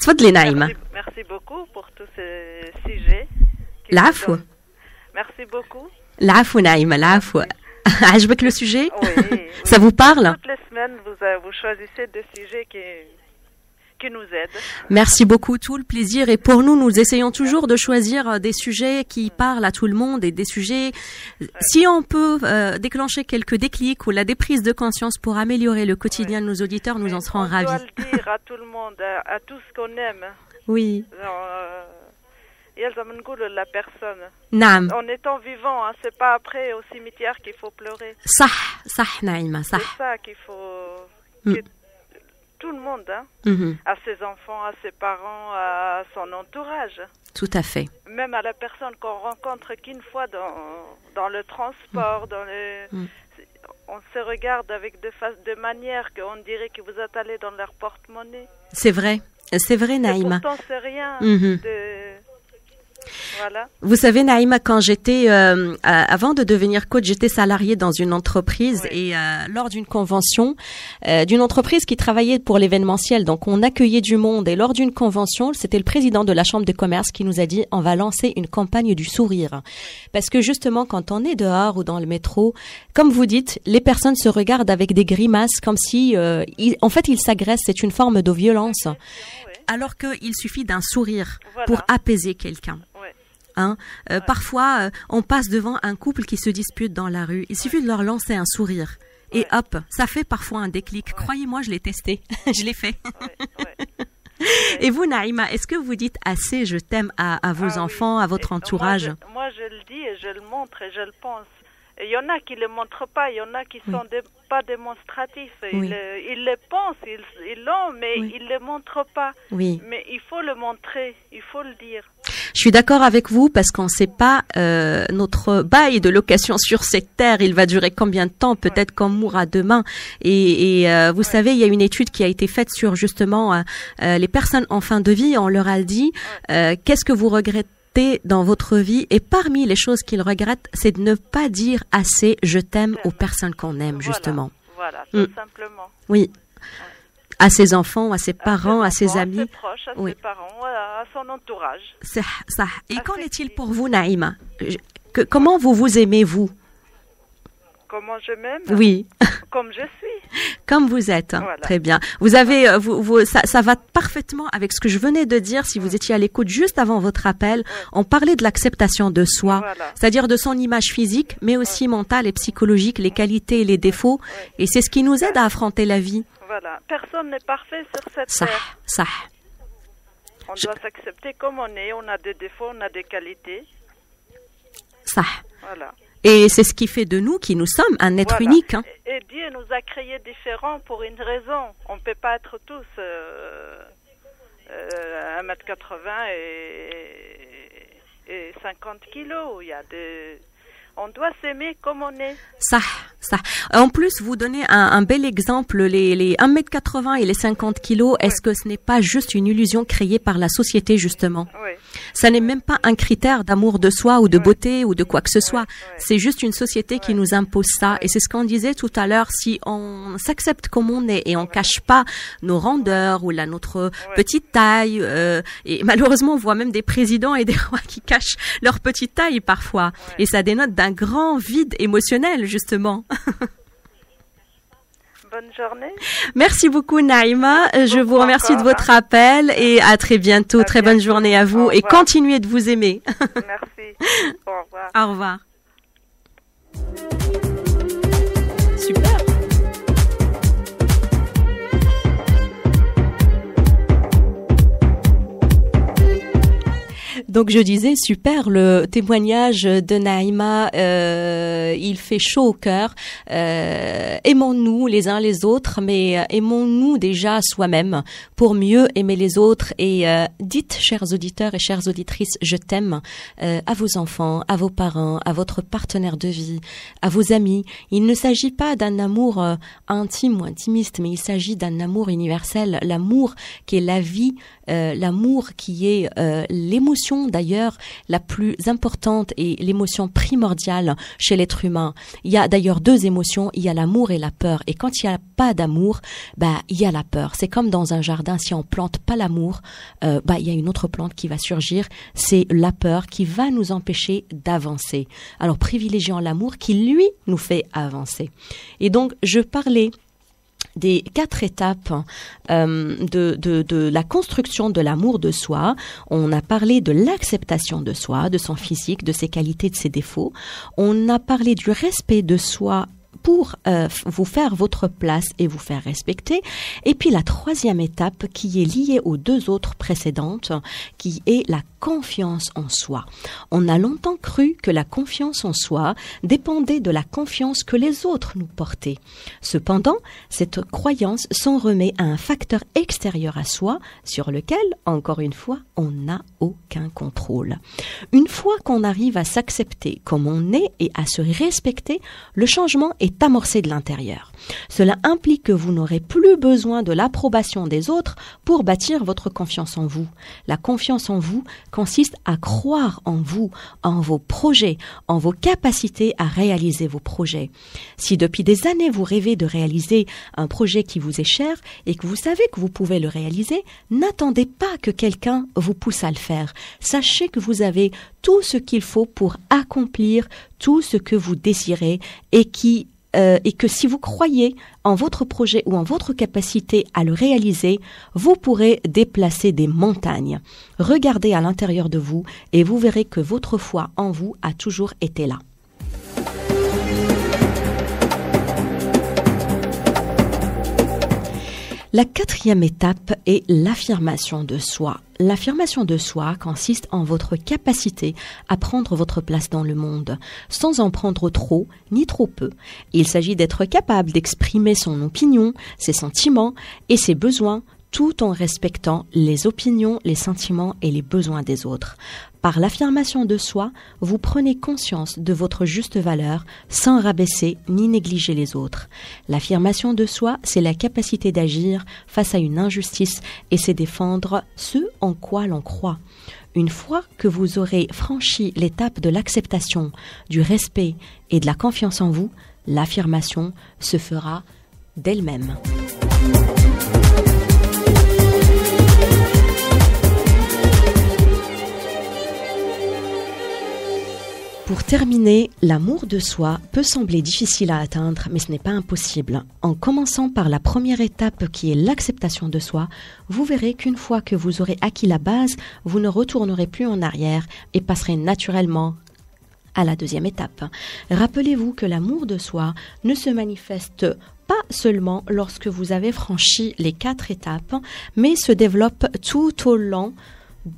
تفضلي نايمة.
Merci beaucoup pour tous ces sujets.
العفو.
Merci beaucoup.
العفو نايمة, العفو. عجبك le sujet?
Oui.
Ça vous parle?
Toutes les semaines, vous choisissez des sujets qui nous aident.
Merci beaucoup, tout le plaisir. Et pour nous, nous essayons toujours de choisir des sujets qui parlent à tout le monde et des sujets. Si on peut déclencher quelques déclics ou des prises de conscience pour améliorer le quotidien de nos auditeurs, nous en serons ravis.
On doit le dire à tout le monde, à tout ce qu'on aime.
Oui.
La personne.
نعم.
En étant vivant, hein, c'est pas après au cimetière qu'il faut pleurer.
صح نايمة, صح.
C'est ça qu'il faut. Que tout le monde, hein, à ses enfants, à ses parents, à son entourage.
Tout à fait.
Même à la personne qu'on rencontre qu'une fois dans le transport, on se regarde avec de manière qu'on dirait que vous êtes allé dans leur porte-monnaie.
C'est vrai, Naïma.
Et pourtant, c'est rien. Voilà.
Vous savez, Naïma, quand j'étais, avant de devenir coach, j'étais salariée dans une entreprise et lors d'une convention, d'une entreprise qui travaillait pour l'événementiel, donc on accueillait du monde et lors d'une convention, c'était le président de la chambre de commerce qui nous a dit on va lancer une campagne du sourire. Parce que justement, quand on est dehors ou dans le métro, comme vous dites, les personnes se regardent avec des grimaces comme si, en fait, ils s'agressent, c'est une forme de violence. Alors qu'il suffit d'un sourire pour apaiser quelqu'un. Hein? Parfois, on passe devant un couple qui se dispute dans la rue. Il suffit de leur lancer un sourire. Et hop, ça fait parfois un déclic. Croyez-moi, je l'ai testé. Je l'ai fait. Et vous, Naïma, est-ce que vous dites assez je t'aime à vos enfants, à votre entourage?
Moi, je le dis et je le montre et je le pense. Il y en a qui ne le montrent pas, il y en a qui sont pas démonstratifs. Ils le pensent, ils l'ont, mais ils ne le montrent pas.
Oui.
Mais il faut le montrer, il faut le dire.
Je suis d'accord avec vous parce qu'on ne sait pas notre bail de location sur cette terre, il va durer combien de temps, peut-être qu'on mourra demain. Et vous savez, il y a une étude qui a été faite sur justement les personnes en fin de vie. On leur a dit qu'est-ce que vous regrettez dans votre vie, et parmi les choses qu'ils regrettent, c'est de ne pas dire assez je t'aime aux personnes qu'on aime, justement.
Voilà, tout simplement.
Oui. À ses enfants, à ses parents, à ses amis.
À ses proches, à ses parents, à son entourage.
Ça. Et qu'en est-il pour vous, Naïma? Comment vous aimez, vous?
Comment je m'aime?
Oui.
Comme je suis.
Comme vous êtes. Voilà. Très bien. Vous avez, ça va parfaitement avec ce que je venais de dire. Si vous étiez à l'écoute juste avant votre appel, on parlait de l'acceptation de soi, c'est-à-dire de son image physique, mais aussi mentale et psychologique, les qualités et les défauts. Et c'est ce qui nous aide à affronter la vie.
Voilà. Personne n'est parfait sur cette terre.
Ça.
On doit s'accepter comme on est. On a des défauts, on a des qualités.
Ça.
Voilà.
Et c'est ce qui fait de nous qui nous sommes un être unique. Hein.
Et Dieu nous a créés différents pour une raison. On ne peut pas être tous 1m80 et 50 kilos. Il y a des... On doit s'aimer comme on est. Ça.
En plus, vous donnez un bel exemple, les 1m80 et les 50 kilos. Est-ce que ce n'est pas juste une illusion créée par la société, justement?
Oui.
Ça n'est même pas un critère d'amour de soi ou de beauté ou de quoi que ce soit. C'est juste une société qui nous impose ça. Et c'est ce qu'on disait tout à l'heure. Si on s'accepte comme on est et on cache pas nos rondeurs ou notre petite taille, et malheureusement, on voit même des présidents et des rois qui cachent leur petite taille parfois. Et ça dénote d'un grand vide émotionnel, justement.
Bonne journée.
Merci beaucoup, Naïma. Je vous remercie de votre appel et à très bientôt. Très bonne journée à vous et continuez de vous aimer.
Merci. Au revoir.
Au revoir. Super. Donc je disais, super, le témoignage de Naïma, il fait chaud au cœur. Aimons-nous les uns les autres, mais aimons-nous déjà soi-même pour mieux aimer les autres. Et dites, chers auditeurs et chères auditrices, je t'aime à vos enfants, à vos parents, à votre partenaire de vie, à vos amis. Il ne s'agit pas d'un amour intime ou intimiste, mais il s'agit d'un amour universel, l'amour qui est la vie, l'amour qui est l'émotion d'ailleurs la plus importante et l'émotion primordiale chez l'être humain. Il y a d'ailleurs deux émotions, il y a l'amour et la peur. Et quand il n'y a pas d'amour, il y a la peur. C'est comme dans un jardin, si on plante pas l'amour, il y a une autre plante qui va surgir, c'est la peur qui va nous empêcher d'avancer. Alors privilégions l'amour qui lui nous fait avancer. Et donc je parlais des 4 étapes de la construction de l'amour de soi. On a parlé de l'acceptation de soi, de son physique, de ses qualités, de ses défauts. On a parlé du respect de soi pour vous faire votre place et vous faire respecter. Et puis la 3e étape qui est liée aux 2 autres précédentes, qui est la confiance en soi. On a longtemps cru que la confiance en soi dépendait de la confiance que les autres nous portaient. Cependant, cette croyance s'en remet à un facteur extérieur à soi sur lequel, encore une fois, on n'a aucun contrôle. Une fois qu'on arrive à s'accepter comme on est et à se respecter, le changement est amorcé de l'intérieur. Cela implique que vous n'aurez plus besoin de l'approbation des autres pour bâtir votre confiance en vous. La confiance en vous consiste à croire en vous, en vos projets, en vos capacités à réaliser vos projets. Si depuis des années vous rêvez de réaliser un projet qui vous est cher et que vous savez que vous pouvez le réaliser, n'attendez pas que quelqu'un vous pousse à le faire. Sachez que vous avez tout ce qu'il faut pour accomplir tout ce que vous désirez et que si vous croyez en votre projet ou en votre capacité à le réaliser, vous pourrez déplacer des montagnes. Regardez à l'intérieur de vous et vous verrez que votre foi en vous a toujours été là. La 4e étape est l'affirmation de soi. L'affirmation de soi consiste en votre capacité à prendre votre place dans le monde, sans en prendre trop ni trop peu. Il s'agit d'être capable d'exprimer son opinion, ses sentiments et ses besoins, tout en respectant les opinions, les sentiments et les besoins des autres. Par l'affirmation de soi, vous prenez conscience de votre juste valeur sans rabaisser ni négliger les autres. L'affirmation de soi, c'est la capacité d'agir face à une injustice et c'est défendre ce en quoi l'on croit. Une fois que vous aurez franchi l'étape de l'acceptation, du respect et de la confiance en vous, l'affirmation se fera d'elle-même. Pour terminer, l'amour de soi peut sembler difficile à atteindre, mais ce n'est pas impossible. En commençant par la première étape qui est l'acceptation de soi, vous verrez qu'une fois que vous aurez acquis la base, vous ne retournerez plus en arrière et passerez naturellement à la 2e étape. Rappelez-vous que l'amour de soi ne se manifeste pas seulement lorsque vous avez franchi les 4 étapes, mais se développe tout au long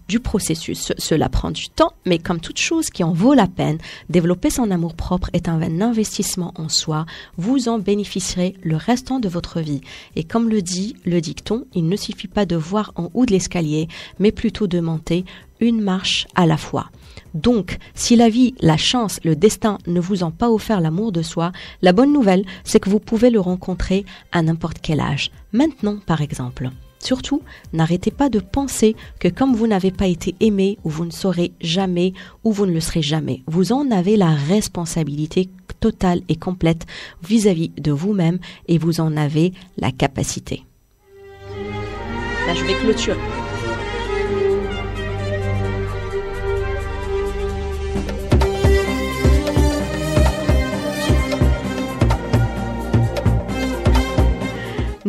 du processus. Cela prend du temps, mais comme toute chose qui en vaut la peine, développer son amour-propre est un investissement en soi. Vous en bénéficierez le restant de votre vie. Et comme le dit le dicton, il ne suffit pas de voir en haut de l'escalier, mais plutôt de monter une marche à la fois. Donc, si la vie, la chance, le destin ne vous ont pas offert l'amour de soi, la bonne nouvelle, c'est que vous pouvez le rencontrer à n'importe quel âge. Maintenant, par exemple. Surtout, n'arrêtez pas de penser que comme vous n'avez pas été aimé, ou vous ne saurez jamais, ou vous ne le serez jamais, vous en avez la responsabilité totale et complète vis-à-vis de vous-même et vous en avez la capacité. Là, je vais clôturer.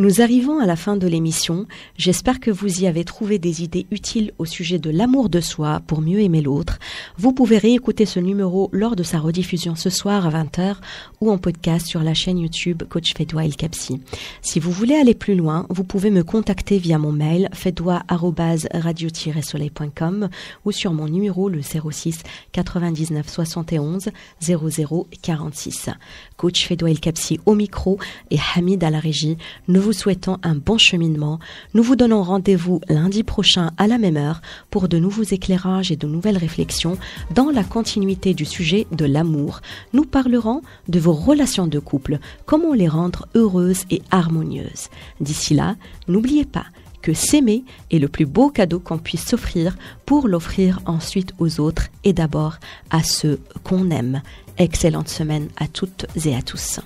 Nous arrivons à la fin de l'émission. J'espère que vous y avez trouvé des idées utiles au sujet de l'amour de soi pour mieux aimer l'autre. Vous pouvez réécouter ce numéro lors de sa rediffusion ce soir à 20h ou en podcast sur la chaîne YouTube Coach Fedwa El Kabsi. Si vous voulez aller plus loin, vous pouvez me contacter via mon mail fedwa@radio-soleil.com ou sur mon numéro le 06 99 71 00 46. Coach Fedwa El Kabsi au micro et Hamid à la régie. Nous vous souhaitons un bon cheminement. Nous vous donnons rendez-vous lundi prochain à la même heure pour de nouveaux éclairages et de nouvelles réflexions dans la continuité du sujet de l'amour. Nous parlerons de vos relations de couple, comment les rendre heureuses et harmonieuses. D'ici là, n'oubliez pas que s'aimer est le plus beau cadeau qu'on puisse s'offrir pour l'offrir ensuite aux autres et d'abord à ceux qu'on aime. Excellente semaine à toutes et à tous.